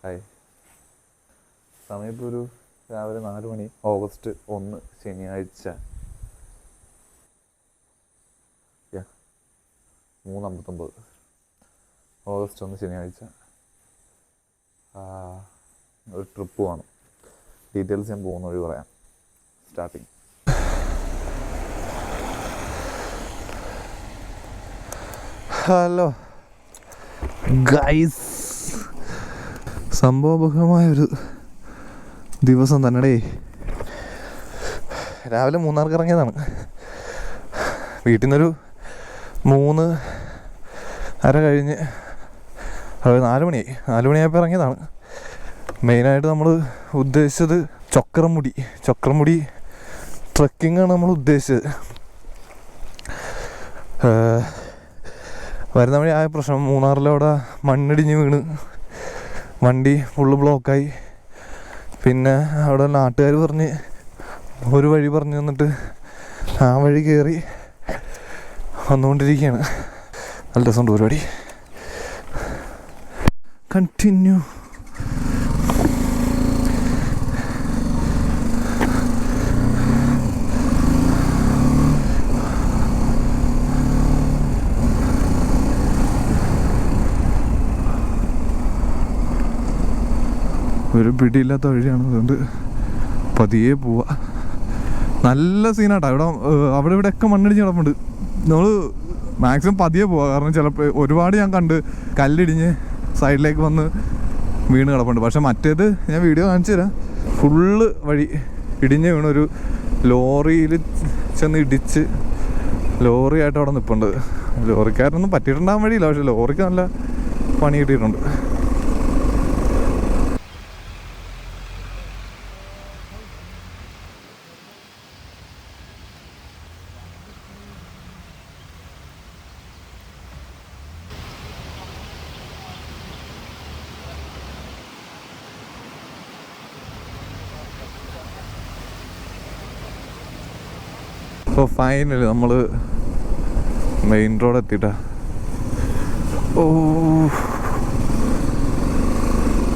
Hi. സമയം ഇപ്പോൾ ഒരു രാവിലെ 4 മണി. ഓഗസ്റ്റ് 1 ശനിയാഴ്ച. 3:59 ഓഗസ്റ്റ് 1 ശനിയാഴ്ച. ഒരു ട്രിപ്പ് പോകണം. ഡീറ്റെയിൽസ് ഞാൻ പോകുന്ന വഴി പറയാം. സ്റ്റാർട്ടിങ്. ഹലോ ഗൈസ്, സംഭവബഹുലമായൊരു ദിവസം തന്നെ. രാവിലെ മൂന്നാർക്ക് ഇറങ്ങിയതാണ്. വീട്ടിൽ നിന്നൊരു 3:30 കഴിഞ്ഞ് 4 മണിയായപ്പോൾ ഇറങ്ങിയതാണ്. മെയിനായിട്ട് നമ്മൾ ഉദ്ദേശിച്ചത് ചക്രമുടി ട്രക്കിങ്ങാണ് നമ്മൾ ഉദ്ദേശിച്ചത്. വരുന്ന വഴി ആയ പ്രശ്നം, മൂന്നാറിലവിടെ മണ്ണിടിഞ്ഞ് വീണ് വണ്ടി ഫുള്ള് ബ്ലോക്കായി. പിന്നെ അവിടെ നാട്ടുകാർ പറഞ്ഞ് ഒരു വഴി പറഞ്ഞു തന്നിട്ട് ആ വഴി കയറി വന്നുകൊണ്ടിരിക്കുകയാണ്. നല്ല രസമുണ്ട് പരിപാടി. കണ്ടിന്യൂ. ഒരു പിടിയില്ലാത്ത വഴിയാണ്, അതുകൊണ്ട് പതിയെ പോവാ. നല്ല സീനാട്ടോ. അവിടെ ഇവിടെയൊക്കെ മണ്ണിടിഞ്ഞ് കിടപ്പുണ്ട്. നമ്മൾ മാക്സിമം പതിയെ പോവാ. കാരണം ചിലപ്പോൾ ഒരുപാട് ഞാൻ കണ്ട് കല്ലിടിഞ്ഞ് സൈഡിലേക്ക് വന്ന് വീണ് കിടപ്പുണ്ട്. പക്ഷെ മറ്റേത് ഞാൻ വീഡിയോ കാണിച്ചു തരാം. ഫുള്ള് വഴി ഇടിഞ്ഞ് വീണൊരു ലോറിയിൽ ചെന്ന് ഇടിച്ച് ലോറിയായിട്ട് അവിടെ നിൽപ്പുണ്ട്. ലോറിക്കാരനൊന്നും പറ്റിയിട്ടുണ്ടാകാൻ വഴിയില്ല, പക്ഷെ ലോറിക്ക് നല്ല പണി കിട്ടിയിട്ടുണ്ട്. ഇപ്പോൾ ഫൈനലി നമ്മൾ മെയിൻ റോഡ് എത്തിയിട്ടാ.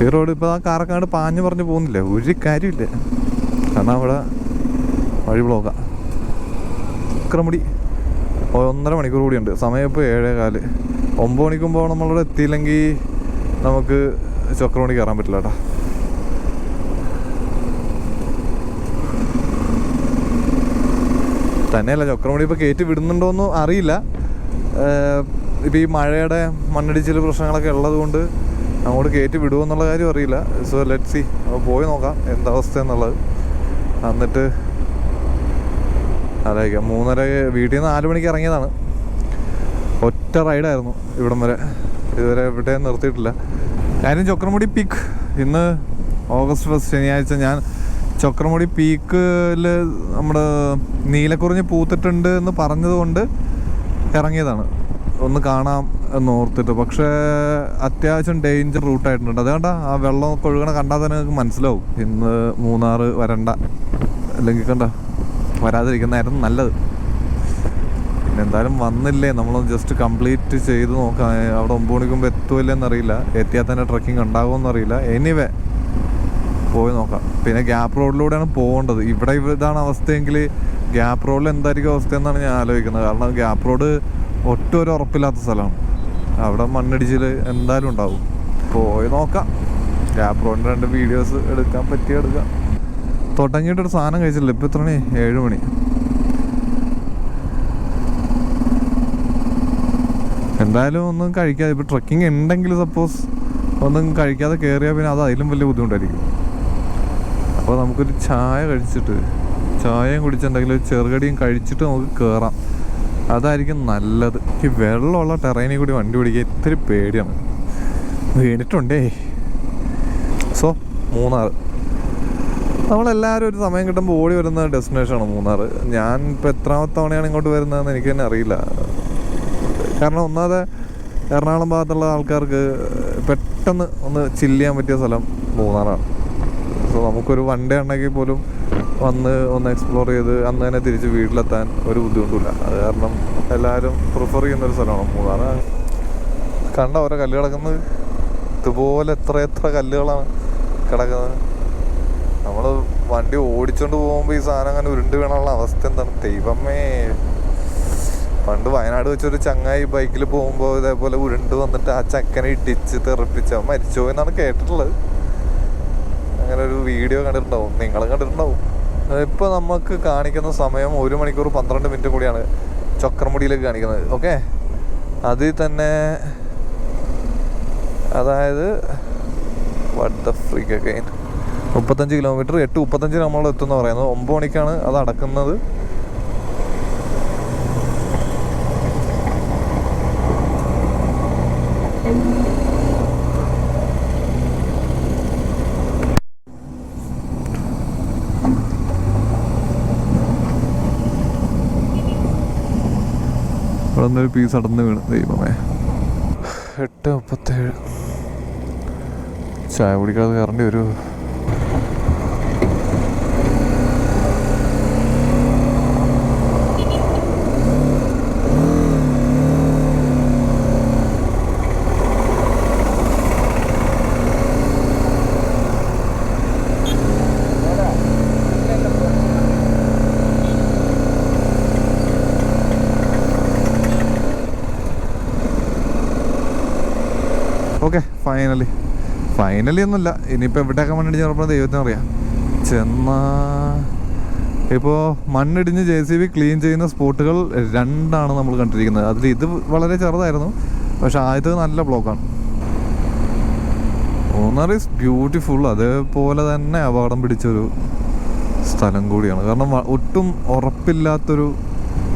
ഈ റോഡ് ഇപ്പോൾ ആ കാറക്കാട് പാഞ്ഞു പറഞ്ഞ് പോകുന്നില്ല, ഒരു കാര്യമില്ല. കാരണം അവിടെ വഴി ബ്ലോക്കാണ്. ചക്രമുടി 1.5 മണിക്കൂർ കൂടിയുണ്ട്. സമയം ഇപ്പോൾ 7:15. 9 മണിക്കുമ്പോൾ നമ്മളിവിടെ എത്തിയില്ലെങ്കിൽ നമുക്ക് ചക്രമുടി കയറാൻ പറ്റില്ല കേട്ടോ. തന്നെയല്ല, ചക്രമുടി ഇപ്പോൾ കയറ്റി വിടുന്നുണ്ടോയെന്നും അറിയില്ല. ഇപ്പോൾ ഈ മഴയുടെ മണ്ണിടിച്ചിൽ പ്രശ്നങ്ങളൊക്കെ ഉള്ളത് കൊണ്ട് അങ്ങോട്ട് കയറ്റി വിടുമോ എന്നുള്ള കാര്യം അറിയില്ല. സോ ലെറ്റ് സി, പോയി നോക്കാം എന്താവസ്ഥ എന്നുള്ളത്. എന്നിട്ട് ആലോചിക്കാം. 3:30 വീട്ടിൽ നിന്ന് 4 മണിക്ക് ഇറങ്ങിയതാണ്. ഒറ്റ റൈഡായിരുന്നു ഇവിടം വരെ. ഇതുവരെ എവിടെയും നിർത്തിയിട്ടില്ല. കാര്യം ചക്രമുടി പീക്ക് ഇന്ന് ഓഗസ്റ്റ് 1 ശനിയാഴ്ച. ഞാൻ ചക്രമുടി പീക്കിൽ നമ്മുടെ നീലക്കുറിഞ്ഞ് പൂത്തിട്ടുണ്ട് എന്ന് പറഞ്ഞതുകൊണ്ട് ഇറങ്ങിയതാണ്, ഒന്ന് കാണാം എന്ന് ഓർത്തിട്ട്. പക്ഷേ അത്യാവശ്യം ഡേഞ്ചർ റൂട്ടായിട്ടുണ്ട്. അതുകൊണ്ടാ ആ വെള്ളം ഒഴുകണ കണ്ടാൽ തന്നെ നിങ്ങൾക്ക് മനസ്സിലാവും ഇന്ന് മൂന്നാറ് വരണ്ട, അല്ലെങ്കിൽ കണ്ട വരാതിരിക്കുന്നതായിരുന്നു നല്ലത്. പിന്നെ എന്തായാലും വന്നില്ലേ, നമ്മളൊന്ന് ജസ്റ്റ് കംപ്ലീറ്റ് ചെയ്ത് നോക്കാം. അവിടെ 9 മണിക്കുമ്പോൾ എത്തുമില്ലെന്നറിയില്ല, എത്തിയാൽ തന്നെ ട്രക്കിംഗ് ഉണ്ടാകുമെന്നറിയില്ല. എനിവേ പോയി നോക്കാം. പിന്നെ ഗ്യാപ്പ് റോഡിലൂടെയാണ് പോകേണ്ടത്. ഇവിടെ ഇതാണ് അവസ്ഥയെങ്കിൽ ഗ്യാപ്പ് റോഡിൽ എന്തായിരിക്കും അവസ്ഥയെന്നാണ് ഞാൻ ആലോചിക്കുന്നത്. കാരണം ഗ്യാപ്പ് റോഡ് ഒട്ടും ഒരു ഉറപ്പില്ലാത്ത സ്ഥലമാണ്. അവിടെ മണ്ണിടിച്ചിൽ എന്തായാലും ഉണ്ടാവും. പോയി നോക്കാം. ഗ്യാപ്പ് റോഡിൻ്റെ 2 വീഡിയോസ് എടുക്കാൻ പറ്റിയ എടുക്കാം. തുടങ്ങിയിട്ടൊരു സാധനം കഴിച്ചില്ല. ഇപ്പോൾ എത്ര മണി? 7 മണി. എന്തായാലും ഒന്നും കഴിക്കാതെ, ഇപ്പോൾ ട്രക്കിംഗ് ഉണ്ടെങ്കിൽ സപ്പോസ് ഒന്നും കഴിക്കാതെ കയറിയാൽ പിന്നെ അത് അതിലും വലിയ ബുദ്ധിമുട്ടായിരിക്കും. അപ്പോൾ നമുക്കൊരു ചായയും കുടിച്ചിട്ടുണ്ടെങ്കിൽ ചെറുകടിയും കഴിച്ചിട്ട് നമുക്ക് കയറാം. അതായിരിക്കും നല്ലത്. ഈ വെള്ളമുള്ള ടെറൈനിൽ കൂടി വണ്ടി ഓടിക്കുക ഇത്തിരി പേടിയാണ്. വീണിട്ടുണ്ടേ. സോ മൂന്നാർ നമ്മളെല്ലാവരും ഒരു സമയം കിട്ടുമ്പോൾ ഓടി വരുന്ന ഡെസ്റ്റിനേഷനാണ് മൂന്നാർ. ഞാൻ ഇപ്പോൾ എത്രാമത്തെ തവണയാണ് ഇങ്ങോട്ട് വരുന്നതെന്ന് എനിക്ക് തന്നെ അറിയില്ല. കാരണം ഒന്നാമത് എറണാകുളം ഭാഗത്തുള്ള ആൾക്കാർക്ക് പെട്ടെന്ന് ഒന്ന് ചില്ല് ചെയ്യാൻ പറ്റിയ സ്ഥലം മൂന്നാറാണ്. സോ നമുക്കൊരു വൺ ഡേ ഉണ്ടെങ്കിൽ പോലും വന്ന് ഒന്ന് എക്സ്പ്ലോർ ചെയ്ത് അന്ന് തന്നെ തിരിച്ച് വീട്ടിലെത്താൻ ഒരു ബുദ്ധിമുട്ടില്ല. അത് കാരണം എല്ലാവരും പ്രിഫർ ചെയ്യുന്നൊരു സ്ഥലമാണ് മൂന്നാർ. കണ്ട ഓരോ കല്ല് കിടക്കുന്നത് ഇതുപോലെ എത്ര കല്ലുകളാണ് കിടക്കുന്നത്. നമ്മൾ വണ്ടി ഓടിച്ചോണ്ട് പോകുമ്പോൾ ഈ സാധനം അങ്ങനെ ഉരുണ്ട് വീണുള്ള അവസ്ഥ എന്താണ് ദൈവമേ. പണ്ട് വയനാട് വെച്ചൊരു ചങ്ങായി ബൈക്കിൽ പോകുമ്പോൾ ഇതേപോലെ ഉരുണ്ട് വന്നിട്ട് ആ ചക്കനെ ഇടിച്ച് തെറിപ്പിച്ച് മരിച്ചു എന്നാണ് കേട്ടിട്ടുള്ളത്. അങ്ങനെ ഒരു വീഡിയോ കണ്ടിട്ടുണ്ടാവും, നിങ്ങളും കണ്ടിട്ടുണ്ടാവും. ഇപ്പോൾ നമുക്ക് കാണിക്കുന്ന സമയം 1 മണിക്കൂർ 12 മിനിറ്റ് കൂടിയാണ് ചക്രമുടിയിലേക്ക് കാണിക്കുന്നത്. ഓക്കെ, അതിൽ തന്നെ അതായത് what the freak again 35 kilometre 8:35 നമ്മൾ എത്തുമെന്ന് പറയുന്നത്. 9 മണിക്കാണ് അത് അടക്കുന്നത്. ഇവിടെ നിന്നൊരു പീസ് അടന്ന് വീണ് ദൈവമേ. 8:37 ചായ കുടിക്കാതെ കയറേണ്ടി ഒരു ഓക്കെ. ഫൈനലി ഒന്നുമില്ല. ഇനിയിപ്പോൾ എവിടെയൊക്കെ മണ്ണിടിച്ച് നടപ്പുന്നത് ദൈവത്തിന് അറിയാം. ഇപ്പോൾ മണ്ണിടിഞ്ഞ് JCB ക്ലീൻ ചെയ്യുന്ന സ്പോട്ടുകൾ 2 നമ്മൾ കണ്ടിരിക്കുന്നത്. അതിൽ ഇത് വളരെ ചെറുതായിരുന്നു, പക്ഷെ ആദ്യത്തെ നല്ല ബ്ലോക്കാണ്. Munnar is beautiful. അതേപോലെ തന്നെ അപകടം പിടിച്ചൊരു സ്ഥലം കൂടിയാണ്. കാരണം ഒട്ടും ഉറപ്പില്ലാത്തൊരു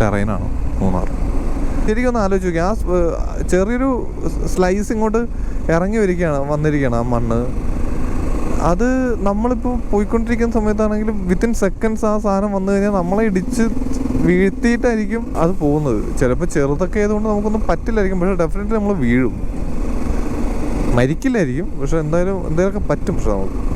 ടെറൈനാണ് മൂന്നാർ. ശരിക്കും ഒന്ന് ആലോചിച്ച് നോക്കി, ആ ചെറിയൊരു സ്ലൈസ് ഇങ്ങോട്ട് ഇറങ്ങി വന്നിരിക്കുകയാണ് ആ മണ്ണ്. അത് നമ്മളിപ്പോൾ പോയിക്കൊണ്ടിരിക്കുന്ന സമയത്താണെങ്കിലും വിത്തിൻ സെക്കൻഡ്സ് ആ സാധനം വന്നു കഴിഞ്ഞാൽ നമ്മളെ ഇടിച്ച് വീഴ്ത്തിയിട്ടായിരിക്കും അത് പോകുന്നത്. ചിലപ്പോൾ ചെറുതൊക്കെ ആയതുകൊണ്ട് നമുക്കൊന്നും പറ്റില്ലായിരിക്കും, പക്ഷേ ഡെഫിനറ്റ്ലി നമ്മൾ വീഴും. മരിക്കില്ലായിരിക്കും, പക്ഷെ എന്തെങ്കിലുമൊക്കെ പറ്റും. പക്ഷെ നമുക്ക്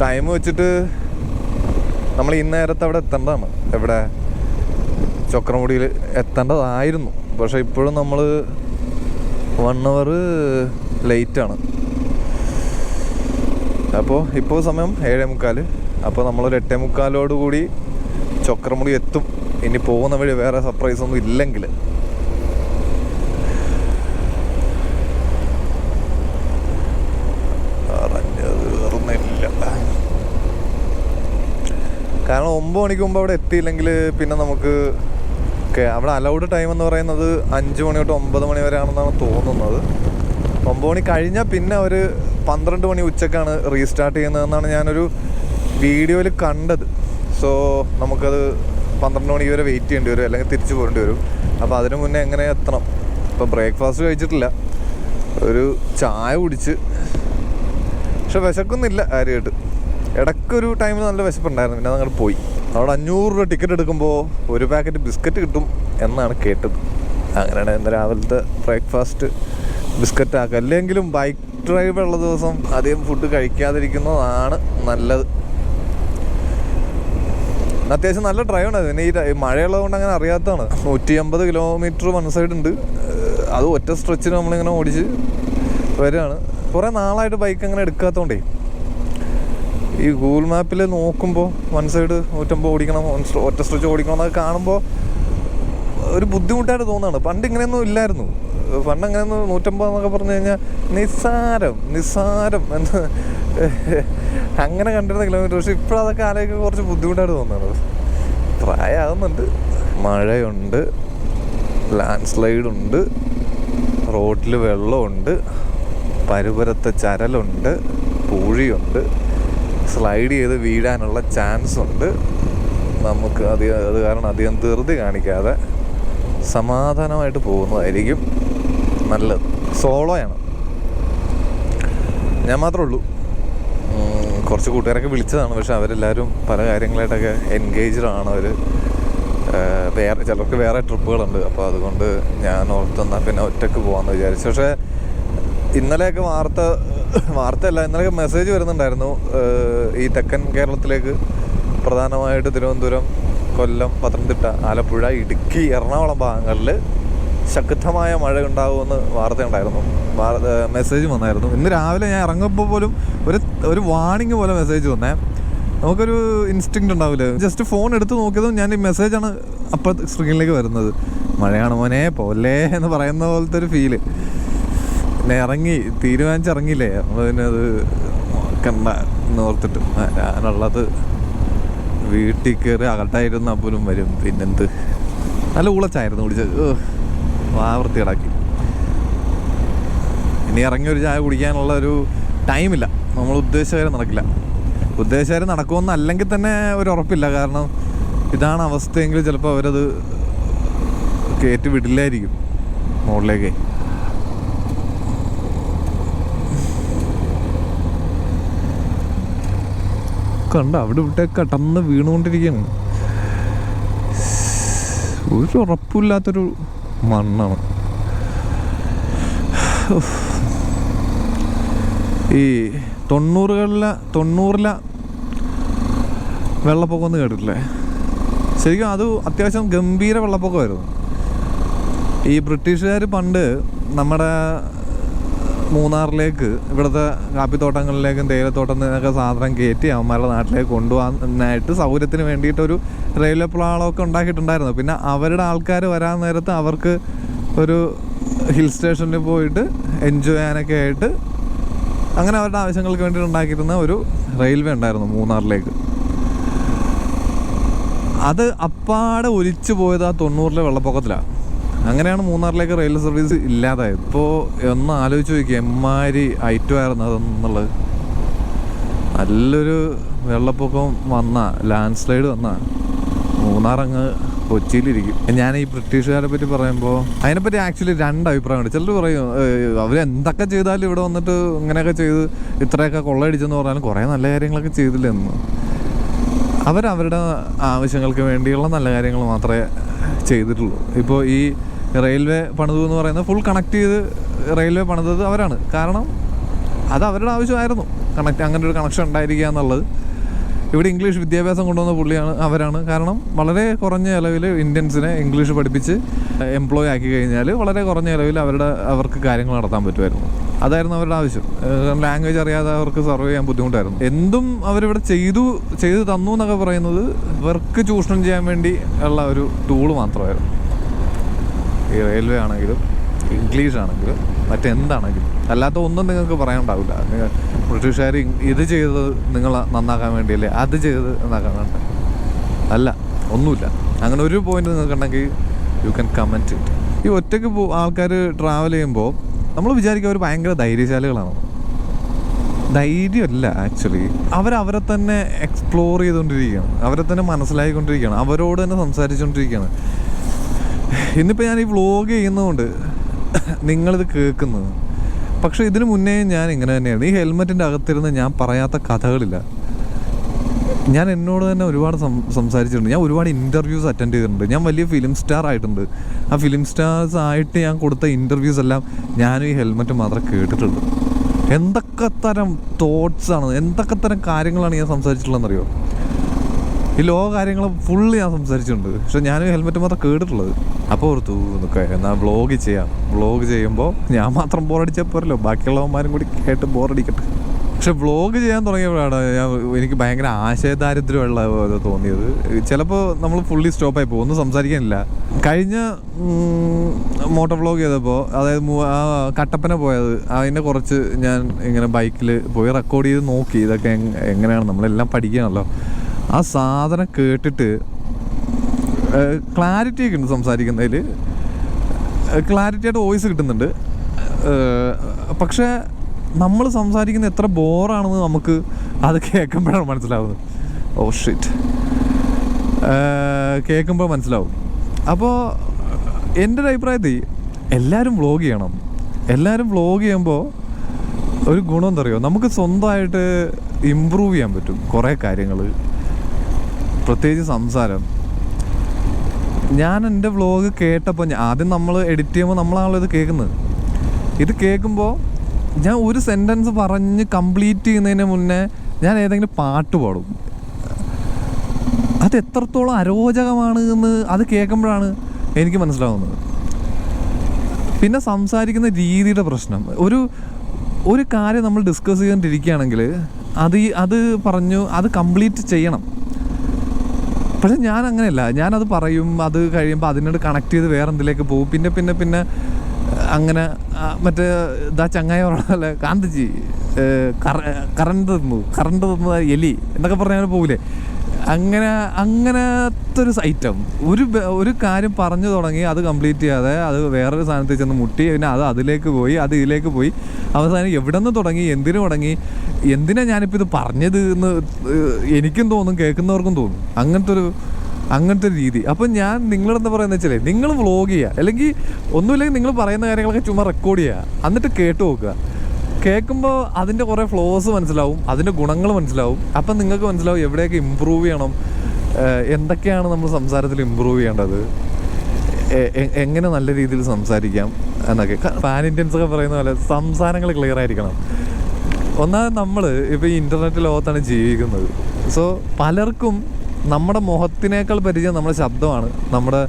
ടൈം വെച്ചിട്ട് നമ്മൾ ഇന്നേരത്ത് അവിടെ എത്തേണ്ടതാണ്. എവിടെ ചക്രമുടിയിൽ എത്തേണ്ടതായിരുന്നു. പക്ഷെ ഇപ്പോഴും നമ്മൾ 1 hour ലേറ്റാണ്. അപ്പോൾ ഇപ്പോൾ സമയം 7:45. അപ്പോൾ നമ്മളൊരു 8:45 ചക്രമുടി എത്തും. ഇനി പോകുന്ന വഴി വേറെ സർപ്രൈസ് ഒന്നും ഇല്ലെങ്കിൽ. കാരണം 9 മണിക്ക് മുമ്പ് അവിടെ എത്തിയില്ലെങ്കിൽ പിന്നെ നമുക്ക് അവിടെ അലൗഡ് ടൈം എന്ന് പറയുന്നത് 5 മണി തൊട്ട് 9 മണി വരെ ആണെന്നാണ് തോന്നുന്നത്. 9 മണി കഴിഞ്ഞാൽ പിന്നെ ഒരു 12 മണി ഉച്ചക്കാണ് റീസ്റ്റാർട്ട് ചെയ്യുന്നതെന്നാണ് ഞാനൊരു വീഡിയോയിൽ കണ്ടത്. സോ നമുക്കത് 12 മണി വരെ വെയിറ്റ് ചെയ്യേണ്ടി വരും, അല്ലെങ്കിൽ തിരിച്ചു പോകേണ്ടി വരും. അപ്പോൾ അതിന് മുന്നേ എങ്ങനെ എത്തണം? ഇപ്പോൾ ബ്രേക്ക്ഫാസ്റ്റ് കഴിച്ചിട്ടില്ല, ഒരു ചായ കുടിച്ച്, പക്ഷെ വിശക്കൊന്നുമില്ല കാര്യമായിട്ട്. ഇടയ്ക്കൊരു ടൈമിൽ നല്ല വിശപ്പുണ്ടായിരുന്നു, പിന്നെ അതങ്ങോട്ട് പോയി. അവിടെ 500 രൂപ ടിക്കറ്റ് എടുക്കുമ്പോൾ ഒരു പാക്കറ്റ് ബിസ്ക്കറ്റ് കിട്ടും എന്നാണ് കേട്ടത്. അങ്ങനെയാണ് ഇന്ന് രാവിലത്തെ ബ്രേക്ക്ഫാസ്റ്റ് ബിസ്ക്കറ്റ് ആക്കുക. അല്ലെങ്കിലും ബൈക്ക് ഡ്രൈവ് ഉള്ള ദിവസം അധികം ഫുഡ് കഴിക്കാതിരിക്കുന്നതാണ് നല്ലത്. അത്യാവശ്യം നല്ല ഡ്രൈവാണ്. പിന്നെ ഈ മഴയുള്ളത് കൊണ്ട് അങ്ങനെ അറിയാത്തതാണ്. 150 കിലോമീറ്റർ വൺ സൈഡ് ഉണ്ട്. അത് ഒറ്റ സ്ട്രെച്ചിന് നമ്മളിങ്ങനെ ഓടിച്ച് വരികയാണ്. കുറേ നാളായിട്ട് ബൈക്ക് അങ്ങനെ എടുക്കാത്തതുകൊണ്ടേ ഈ ഗൂഗിൾ മാപ്പിൽ നോക്കുമ്പോൾ വൺ സൈഡ് 150 ഓടിക്കണം, ഒറ്റ സ്ട്രെച്ച് ഓടിക്കണം എന്നൊക്കെ കാണുമ്പോൾ ഒരു ബുദ്ധിമുട്ടായിട്ട് തോന്നുകയാണ്. പണ്ട് ഇങ്ങനെയൊന്നും ഇല്ലായിരുന്നു. പണ്ട് അങ്ങനെയൊന്നും 150 എന്നൊക്കെ പറഞ്ഞു കഴിഞ്ഞാൽ നിസ്സാരം എന്ന് അങ്ങനെ കണ്ടിരുന്ന കിലോമീറ്റർ. പക്ഷെ ഇപ്പോഴതൊക്കെ ആലോചിക്കാൻ കുറച്ച് ബുദ്ധിമുട്ടായിട്ട് തോന്നുന്നത്. പ്രായമാകുന്നുണ്ട്. മഴയുണ്ട്, ലാൻഡ് സ്ലൈഡുണ്ട്, റോഡിൽ വെള്ളമുണ്ട്, പരുപരത്തെ ചരലുണ്ട്, പൂഴിയുണ്ട്, സ്ലൈഡ് ചെയ്ത് വീഴാനുള്ള ചാൻസ് ഉണ്ട്. നമുക്ക് അത് കാരണം അധികം ധൃതി കാണിക്കാതെ സമാധാനമായിട്ട് പോകുന്നതായിരിക്കും നല്ലത്. സോളോയാണ്, ഞാൻ മാത്രമേ ഉള്ളൂ. കുറച്ച് കൂട്ടുകാരൊക്കെ വിളിച്ചതാണ്, പക്ഷെ അവരെല്ലാവരും പല കാര്യങ്ങളായിട്ടൊക്കെ എൻഗേജ്ഡാണ്. അവർ ചിലർക്ക് വേറെ ട്രിപ്പുകളുണ്ട്. അപ്പോൾ അതുകൊണ്ട് ഞാൻ ഓർത്തെന്നാൽ പിന്നെ ഒറ്റയ്ക്ക് പോകാമെന്ന് വിചാരിച്ചു. പക്ഷേ ഇന്നലെയൊക്കെ വാർത്തയല്ല, ഇന്നലെയൊക്കെ മെസ്സേജ് വരുന്നുണ്ടായിരുന്നു. ഈ തെക്കൻ കേരളത്തിലേക്ക് പ്രധാനമായിട്ട് തിരുവനന്തപുരം, കൊല്ലം, പത്തനംതിട്ട, ആലപ്പുഴ, ഇടുക്കി, എറണാകുളം ഭാഗങ്ങളിൽ ശക്തമായ മഴ ഉണ്ടാകുമെന്ന് വാർത്തയുണ്ടായിരുന്നു, മെസ്സേജ് വന്നായിരുന്നു. ഇന്ന് രാവിലെ ഞാൻ ഇറങ്ങുമ്പോൾ പോലും ഒരു വാർണിംഗ് പോലെ മെസ്സേജ് വന്നേ. നമുക്കൊരു ഇൻസ്റ്റിങ്ക്റ്റ് ഉണ്ടാവില്ലേ, ജസ്റ്റ് ഫോൺ എടുത്ത് നോക്കിയതും ഞാൻ ഈ മെസ്സേജാണ് അപ്പോൾ സ്ക്രീനിലേക്ക് വരുന്നത്. മഴയാണ് മോനെ പോലെ എന്ന് പറയുന്ന പോലത്തെ ഒരു ഫീല്. പിന്നെ തീരുമാനിച്ചിറങ്ങിയില്ലേ, പിന്നെ അത് കണ്ട എന്നോർത്തിട്ട് ഞാനുള്ളത് വീട്ടിൽ കയറി അകട്ടായിരുന്ന പോലും വരും. പിന്നെന്ത് നല്ല ഊളച്ചായിരുന്നു കുടിച്ചത്, വൃത്തികേടാക്കി. ഇനി ഇറങ്ങി ഒരു ചായ കുടിക്കാനുള്ള ഒരു ടൈമില്ല. നമ്മൾ ഉദ്ദേശിച്ച കാര്യം നടക്കില്ല. ഉദ്ദേശിച്ച കാര്യം നടക്കുമെന്നല്ലെങ്കിൽ തന്നെ ഒരു ഉറപ്പില്ല. കാരണം ഇതാണ് അവസ്ഥയെങ്കിൽ ചിലപ്പോൾ അവരത് കയറ്റി വിടില്ലായിരിക്കും മുകളിലേക്ക്. കണ്ട അവിടെ ഇവിടെ കടന്ന് വീണുകൊണ്ടിരിക്കുകയാണ്. ഒരു ഉറപ്പില്ലാത്തൊരു മണ്ണാണ്. ഈ 90-ലെ വെള്ളപ്പൊക്കം ഒന്ന് കേട്ടിട്ടില്ലേ? ശരിക്കും അത് അത്യാവശ്യം ഗംഭീര വെള്ളപ്പൊക്കമായിരുന്നു. ഈ ബ്രിട്ടീഷുകാർ പണ്ട് നമ്മുടെ മൂന്നാറിലേക്ക്, ഇവിടുത്തെ കാപ്പിത്തോട്ടങ്ങളിലേക്കും തേയിലത്തോട്ടത്തിൽ നിന്നൊക്കെ സാധനം കയറ്റി അവന്മാരുടെ നാട്ടിലേക്ക് കൊണ്ടുപോകാനായിട്ട് സൗകര്യത്തിന് വേണ്ടിയിട്ടൊരു റെയിൽവേ പാളമൊക്കെ ഉണ്ടാക്കിയിട്ടുണ്ടായിരുന്നു. പിന്നെ അവരുടെ ആൾക്കാർ വരാൻ നേരത്ത് അവർക്ക് ഒരു ഹിൽ സ്റ്റേഷനിൽ പോയിട്ട് എൻജോയ് ചെയ്യാനൊക്കെ ആയിട്ട് അങ്ങനെ അവരുടെ ആവശ്യങ്ങൾക്ക് വേണ്ടിയിട്ട് ഉണ്ടാക്കിയിരുന്ന ഒരു റെയിൽവേ ഉണ്ടായിരുന്നു മൂന്നാറിലേക്ക്. അത് അപ്പാടെ ഒലിച്ചു പോയത് ആ 90-ലെ വെള്ളപ്പൊക്കത്തിലാണ്. അങ്ങനെയാണ് മൂന്നാറിലേക്ക് റെയിൽ സർവീസ് ഇല്ലാതായത്. ഇപ്പോൾ ഒന്ന് ആലോചിച്ച് നോക്കിയാൽ എമ്മാതിരി ഐറ്റമായിരുന്നു അതെന്നുള്ളത്. നല്ലൊരു വെള്ളപ്പൊക്കം ലാൻഡ് സ്ലൈഡ് മൂന്നാറങ്ങ് കൊച്ചിയിലിരിക്കും. ഞാൻ ഈ ബ്രിട്ടീഷുകാരെ പറ്റി പറയുമ്പോൾ അതിനെപ്പറ്റി ആക്ച്വലി 2 അഭിപ്രായമുണ്ട്. ചിലർ പറയും അവരെന്തൊക്കെ ചെയ്താലും ഇവിടെ വന്നിട്ട് ഇങ്ങനെയൊക്കെ ചെയ്ത് ഇത്രയൊക്കെ കൊള്ളയടിച്ചെന്ന് പറഞ്ഞാലും കുറേ നല്ല കാര്യങ്ങളൊക്കെ ചെയ്തില്ലെന്ന്. അവരവരുടെ ആവശ്യങ്ങൾക്ക് വേണ്ടിയുള്ള നല്ല കാര്യങ്ങൾ മാത്രമേ ചെയ്തിട്ടുള്ളൂ. ഇപ്പോൾ ഈ റെയിൽവേ പണിതു എന്ന് പറയുന്നത് ഫുൾ കണക്ട് ചെയ്ത് റെയിൽവേ പണിതത് അവരാണ്. കാരണം അത് അവരുടെ ആവശ്യമായിരുന്നു, അങ്ങനെ ഒരു കണക്ഷൻ ഉണ്ടായിരിക്കുക എന്നുള്ളത്. ഇവിടെ ഇംഗ്ലീഷ് വിദ്യാഭ്യാസം കൊണ്ടുവന്ന അവരാണ്. കാരണം വളരെ കുറഞ്ഞ ചിലവിൽ ഇന്ത്യൻസിനെ ഇംഗ്ലീഷ് പഠിപ്പിച്ച് എംപ്ലോയ് ആക്കി കഴിഞ്ഞാൽ വളരെ കുറഞ്ഞ ചിലവിൽ അവർക്ക് കാര്യങ്ങൾ നടത്താൻ പറ്റുമായിരുന്നു. അതായിരുന്നു അവരുടെ ആവശ്യം. ലാംഗ്വേജ് അറിയാതെ അവർക്ക് സർവൈവ് ചെയ്യാൻ ബുദ്ധിമുട്ടായിരുന്നു. എന്തും അവരിവിടെ ചെയ്തു തന്നു എന്നൊക്കെ പറയുന്നത് വർക്ക് ചൂഷണം ചെയ്യാൻ വേണ്ടി ഉള്ള ഒരു ടൂള് മാത്രമായിരുന്നു. ഈ റെയിൽവേ ആണെങ്കിലും ഇംഗ്ലീഷ് ആണെങ്കിലും മറ്റെന്താണെങ്കിലും. അല്ലാത്ത ഒന്നും നിങ്ങൾക്ക് പറയാനുണ്ടാവില്ല. ബ്രിട്ടീഷുകാർ ഇത് ചെയ്തത് നിങ്ങൾ നന്നാക്കാൻ വേണ്ടിയല്ലേ, അത് ചെയ്തത് നന്നാക്കാൻ വേണ്ട, അല്ല, ഒന്നുമില്ല. അങ്ങനെ ഒരു പോയിന്റ് നിങ്ങൾക്കുണ്ടെങ്കിൽ യു ക്യാൻ കമൻറ്റ് ഇറ്റ്. ഈ ഒറ്റയ്ക്ക് ആൾക്കാർ ട്രാവൽ ചെയ്യുമ്പോൾ നമ്മൾ വിചാരിക്കുക അവർ ഭയങ്കര ധൈര്യശാലികളാണ്. ധൈര്യമല്ല ആക്ച്വലി. അവരെ തന്നെ എക്സ്പ്ലോർ ചെയ്തുകൊണ്ടിരിക്കുകയാണ്, അവരെ തന്നെ മനസ്സിലാക്കിക്കൊണ്ടിരിക്കുകയാണ്, അവരോട് തന്നെ സംസാരിച്ചുകൊണ്ടിരിക്കുകയാണ്. ഇന്നിപ്പോൾ ഞാൻ ഈ വ്ളോഗ് ചെയ്യുന്നതുകൊണ്ട് നിങ്ങളിത് കേൾക്കുന്നത്. പക്ഷേ ഇതിന് മുന്നേ ഞാൻ ഇങ്ങനെ തന്നെയായിരുന്നു. ഈ ഹെൽമെറ്റിൻ്റെ അകത്തിരുന്ന് ഞാൻ പറയാത്ത കഥകളില്ല. ഞാൻ എന്നോട് തന്നെ ഒരുപാട് സംസാരിച്ചിട്ടുണ്ട്. ഞാൻ ഒരുപാട് ഇൻ്റർവ്യൂസ് അറ്റൻഡ് ചെയ്തിട്ടുണ്ട്. ഞാൻ വലിയ ഫിലിം സ്റ്റാർ ആയിട്ടുണ്ട്. ആ ഫിലിം സ്റ്റാർസ് ആയിട്ട് ഞാൻ കൊടുത്ത ഇൻ്റർവ്യൂസ് എല്ലാം ഞാനും ഈ ഹെൽമെറ്റ് മാത്രമേ കേട്ടിട്ടുള്ളൂ. എന്തൊക്കെ തരം തോട്ട്സാണ്, എന്തൊക്കെ തരം കാര്യങ്ങളാണ് ഞാൻ സംസാരിച്ചിട്ടുള്ളതെന്നറിയോ? ഈ കാര്യങ്ങൾ ഫുള്ള് ഞാൻ സംസാരിച്ചിട്ടുണ്ട്. പക്ഷെ ഞാനും ഹെൽമെറ്റ് മാത്രം കേട്ടിട്ടുള്ളത്. അപ്പോൾ ഓർത്തു എന്നാൽ വ്ളോഗ് ചെയ്യാം. വ്ളോഗ് ചെയ്യുമ്പോൾ ഞാൻ മാത്രം ബോറടിച്ചാൽ പോരല്ലോ, ബാക്കിയുള്ളവന്മാരും കൂടി കേട്ട് ബോറടിക്കട്ടെ. പക്ഷെ വ്ളോഗ് ചെയ്യാൻ തുടങ്ങിയപ്പോഴാണ് എനിക്ക് ഭയങ്കര ആശയദാരിദ്ര്യമുള്ള പോലെ തോന്നിയത്. ചിലപ്പോൾ നമ്മൾ ഫുള്ളി സ്റ്റോപ്പായി പോകും, ഒന്നും സംസാരിക്കാനില്ല. കഴിഞ്ഞ മോട്ടോ വ്ളോഗ് ചെയ്തപ്പോൾ, അതായത് കട്ടപ്പന പോയത്, അതിൻ്റെ കുറച്ച് ഞാൻ ഇങ്ങനെ ബൈക്കിൽ പോയി റെക്കോർഡ് ചെയ്ത് നോക്കി. ഇതൊക്കെ എങ്ങനെയാണ്, നമ്മളെല്ലാം പഠിക്കുകയാണല്ലോ. ആ സാധനം കേട്ടിട്ട് ക്ലാരിറ്റി ഒക്കെ ഉണ്ട്, സംസാരിക്കുന്നതിൽ ക്ലാരിറ്റി ആയിട്ട് വോയിസ് കിട്ടുന്നുണ്ട്. പക്ഷേ നമ്മൾ സംസാരിക്കുന്നത് എത്ര ബോറാണെന്ന് നമുക്ക് അത് കേൾക്കുമ്പോഴാണ് മനസ്സിലാവുന്നത്. ഓ ഷിറ്റ്, കേൾക്കുമ്പോൾ മനസ്സിലാവും. അപ്പോൾ എൻ്റെ ഒരു അഭിപ്രായത്തിൽ എല്ലാവരും വ്ളോഗ് ചെയ്യണം. എല്ലാവരും വ്ളോഗ് ചെയ്യുമ്പോൾ ഒരു ഗുണം എന്താ പറയുക, നമുക്ക് സ്വന്തമായിട്ട് ഇമ്പ്രൂവ് ചെയ്യാൻ പറ്റും കുറേ കാര്യങ്ങൾ, പ്രത്യേകിച്ച് സംസാരം. ഞാൻ എൻ്റെ വ്ളോഗ് കേട്ടപ്പോൾ ആദ്യം നമ്മൾ എഡിറ്റ് ചെയ്യുമ്പോൾ നമ്മളാണല്ലോ ഇത് കേൾക്കുന്നത്. ഇത് കേൾക്കുമ്പോൾ ഞാൻ ഒരു സെൻറ്റൻസ് പറഞ്ഞ് കംപ്ലീറ്റ് ചെയ്യുന്നതിന് മുന്നേ ഞാൻ ഏതെങ്കിലും പാട്ട് പാടും. അത് എത്രത്തോളം അരോചകമാണ് എന്ന് അത് കേൾക്കുമ്പോഴാണ് എനിക്ക് മനസ്സിലാവുന്നത്. പിന്നെ സംസാരിക്കുന്ന രീതിയുടെ പ്രശ്നം. ഒരു കാര്യം നമ്മൾ ഡിസ്കസ് ചെയ്തുകൊണ്ടിരിക്കുകയാണെങ്കിൽ അത് പറഞ്ഞു അത് കംപ്ലീറ്റ് ചെയ്യണം. പക്ഷെ ഞാൻ അങ്ങനെയല്ല. ഞാനത് പറയും, അത് കഴിയുമ്പോൾ അതിനോട് കണക്ട് ചെയ്ത് വേറെ എന്തിലേക്ക് പോകും. പിന്നെ അങ്ങനെ മറ്റേ ഇതാ ചങ്ങായി പറഞ്ഞല്ലേ കാന്തിജി കറണ്ട് തന്നു എലി എന്നൊക്കെ പറഞ്ഞാൽ പോകില്ലേ, അങ്ങനത്തെ ഒരു ഐറ്റം. ഒരു കാര്യം പറഞ്ഞു തുടങ്ങി അത് കംപ്ലീറ്റ് ചെയ്യാതെ അത് വേറൊരു സാധനത്തിൽ ചെന്ന് മുട്ടി, പിന്നെ അത് അതിലേക്ക് പോയി, അത് ഇതിലേക്ക് പോയി, അവസാനം എവിടെ നിന്ന് തുടങ്ങി, എന്തിനു തുടങ്ങി, എന്തിനാ ഞാനിപ്പോൾ ഇത് പറഞ്ഞത് എന്ന് എനിക്കും തോന്നും, കേൾക്കുന്നവർക്കും തോന്നും. അങ്ങനത്തെ ഒരു രീതി. അപ്പം ഞാൻ നിങ്ങളെന്താ പറയുന്നത് വെച്ചാലേ, നിങ്ങൾ വ്ളോഗ് ചെയ്യുക, അല്ലെങ്കിൽ ഒന്നുമില്ലെങ്കിൽ നിങ്ങൾ പറയുന്ന കാര്യങ്ങളൊക്കെ ചുമ്മാ റെക്കോർഡ് ചെയ്യുക, എന്നിട്ട് കേട്ട് നോക്കുക. കേൾക്കുമ്പോൾ അതിൻ്റെ കുറേ ഫ്ലോസ് മനസ്സിലാവും, അതിൻ്റെ ഗുണങ്ങൾ മനസ്സിലാവും. അപ്പം നിങ്ങൾക്ക് മനസ്സിലാവും എവിടെയൊക്കെ ഇമ്പ്രൂവ് ചെയ്യണം, എന്തൊക്കെയാണ് നമ്മൾ സംസാരത്തിൽ ഇമ്പ്രൂവ് ചെയ്യേണ്ടത്, എങ്ങനെ നല്ല രീതിയിൽ സംസാരിക്കാം എന്നൊക്കെ. പാൻ ഇന്ത്യൻസൊക്കെ പറയുന്ന പോലെ സംസാരങ്ങൾ ക്ലിയർ ആയിരിക്കണം. ഒന്നാമത് നമ്മൾ ഇപ്പോൾ ഈ ഇൻ്റർനെറ്റ് ലോകത്താണ് ജീവിക്കുന്നത്. സോ പലർക്കും നമ്മുടെ മുഖത്തിനേക്കാൾ പരിചയം നമ്മുടെ ശബ്ദമാണ്, നമ്മുടെ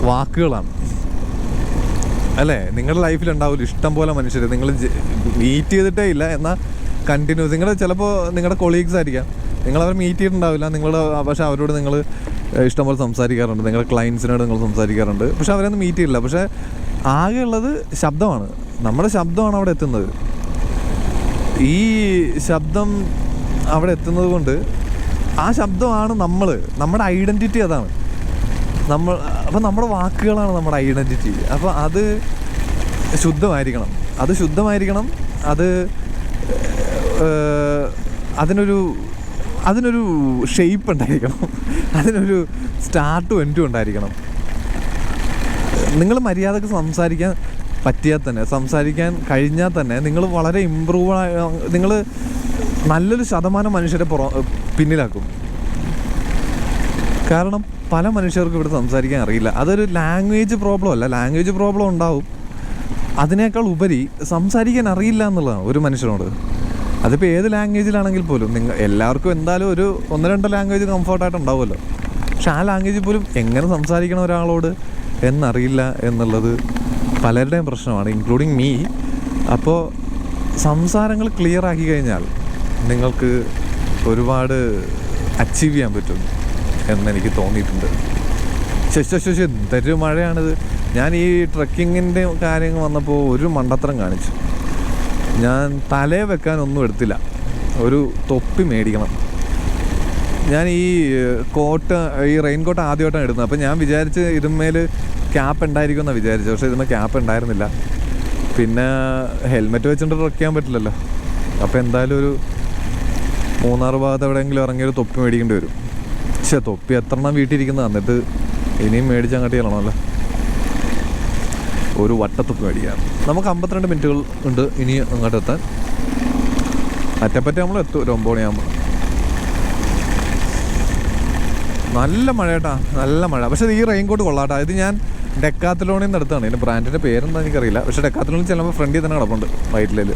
വാക്കുകളാണ്, അല്ലേ? നിങ്ങളുടെ ലൈഫിലുണ്ടാവില്ല ഇഷ്ടം പോലെ മനുഷ്യർ, നിങ്ങൾ മീറ്റ് ചെയ്തിട്ടേ ഇല്ല, എന്നാൽ കണ്ടിന്യൂസ് നിങ്ങൾ ചിലപ്പോൾ നിങ്ങളുടെ കൊളീഗ്സ് ആയിരിക്കാം, നിങ്ങളവർ മീറ്റ് ചെയ്തിട്ടുണ്ടാവില്ല, പക്ഷേ അവരോട് നിങ്ങൾ ഇഷ്ടംപോലെ സംസാരിക്കാറുണ്ട്, നിങ്ങളുടെ ക്ലയൻസിനോട് നിങ്ങൾ സംസാരിക്കാറുണ്ട്, പക്ഷെ അവരൊന്നും മീറ്റ് ചെയ്യില്ല. പക്ഷേ ആകെയുള്ളത് ശബ്ദമാണ്, നമ്മുടെ ശബ്ദമാണ് അവിടെ എത്തുന്നത്. ഈ ശബ്ദം അവിടെ എത്തുന്നത് കൊണ്ട് ആ ശബ്ദമാണ് നമ്മുടെ ഐഡൻറ്റിറ്റി, അതാണ് അപ്പം നമ്മുടെ വാക്കുകളാണ് നമ്മുടെ ഐഡൻറ്റിറ്റി. അപ്പോൾ അത് ശുദ്ധമായിരിക്കണം, അത് അതിനൊരു ഷേപ്പ് ഉണ്ടായിരിക്കണം, അതിനൊരു സ്റ്റാർട്ടും എൻഡും ഉണ്ടായിരിക്കണം. നിങ്ങൾ മര്യാദക്ക് സംസാരിക്കാൻ പറ്റിയാൽ തന്നെ, സംസാരിക്കാൻ കഴിഞ്ഞാൽ തന്നെ നിങ്ങൾ വളരെ നിങ്ങൾ നല്ലൊരു ശതമാനം മനുഷ്യരെ പിന്നിലാക്കും. കാരണം പല മനുഷ്യർക്കും ഇവിടെ സംസാരിക്കാൻ അറിയില്ല. അതൊരു ലാംഗ്വേജ് പ്രോബ്ലം അല്ല, ലാംഗ്വേജ് പ്രോബ്ലം ഉണ്ടാവും, അതിനേക്കാൾ ഉപരി സംസാരിക്കാൻ അറിയില്ല എന്നുള്ളതാണ് ഒരു മനുഷ്യനോട്. അതിപ്പോൾ ഏത് ലാംഗ്വേജിലാണെങ്കിൽ പോലും എല്ലാവർക്കും എന്തായാലും 1-2 ലാംഗ്വേജ് കംഫർട്ടായിട്ട് ഉണ്ടാവുമല്ലോ. പക്ഷെ ആ ലാംഗ്വേജിൽ പോലും എങ്ങനെ സംസാരിക്കണം ഒരാളോട് എന്നറിയില്ല എന്നുള്ളത് പലരുടെയും പ്രശ്നമാണ്, ഇൻക്ലൂഡിങ് മീ. അപ്പോൾ സംസാരങ്ങൾ ക്ലിയർ ആക്കി കഴിഞ്ഞാൽ നിങ്ങൾക്ക് ഒരുപാട് അച്ചീവ് ചെയ്യാൻ പറ്റും എന്നെനിക്ക് തോന്നിയിട്ടുണ്ട്. എന്തൊരു മഴയാണിത്. ഞാൻ ഈ ട്രക്കിങ്ങിൻ്റെ കാര്യങ്ങൾ വന്നപ്പോൾ ഒരു മണ്ടത്തരം കാണിച്ചു. ഞാൻ തലയെ വെക്കാനൊന്നും എടുത്തില്ല, ഒരു തൊപ്പി മേടിക്കണം. ഞാൻ ഈ റെയിൻ കോട്ട് ആദ്യമായിട്ടാണ് ഇടുന്നത്. അപ്പോൾ ഞാൻ വിചാരിച്ച് ഇതിന്മേൽ ക്യാപ്പ് ഉണ്ടായിരിക്കുമെന്നാണ് വിചാരിച്ചത്, പക്ഷേ ഇതിന്മേൽ ക്യാപ്പ് ഉണ്ടായിരുന്നില്ല. പിന്നെ ഹെൽമെറ്റ് വെച്ചിട്ട് ട്രക്ക് ചെയ്യാൻ പറ്റില്ലല്ലോ. അപ്പോൾ എന്തായാലും ഒരു മൂന്നാർ ഭാഗത്ത് എവിടെയെങ്കിലും ഇറങ്ങിയൊരു തൊപ്പി മേടിക്കേണ്ടി വരും. പക്ഷേ തൊപ്പി എത്ര എണ്ണം വീട്ടിലിരിക്കുന്നത്, എന്നിട്ട് ഇനിയും മേടിച്ച് അങ്ങോട്ട് ചെല്ലണമല്ലോ. ഒരു വട്ടത്തൊപ്പി മേടിക്കാം. നമുക്ക് 52 മിനിറ്റുകൾ ഉണ്ട് ഇനി അങ്ങോട്ട് എത്താൻ. അറ്റപ്പറ്റി നമ്മൾ എത്തും ഒരു 9 മണിയാകുമ്പോൾ. നല്ല മഴ കേട്ടാ, നല്ല മഴ. പക്ഷേ ഈ റെയിൻ കോട്ട് കൊള്ളാട്ടാ. ഇത് ഞാൻ ഡെക്കാത്തലോണിൽ നിന്ന് എടുത്താണ്. ഇതിൻ്റെ ബ്രാൻഡിൻ്റെ പേരെന്താ എനിക്കറിയില്ല, പക്ഷേ ഡെക്കാത്തലോണിൽ ചെല്ലുമ്പോൾ ഫ്രണ്ടിൽ തന്നെ കിടപ്പുണ്ട് വൈറ്റിലേൽ.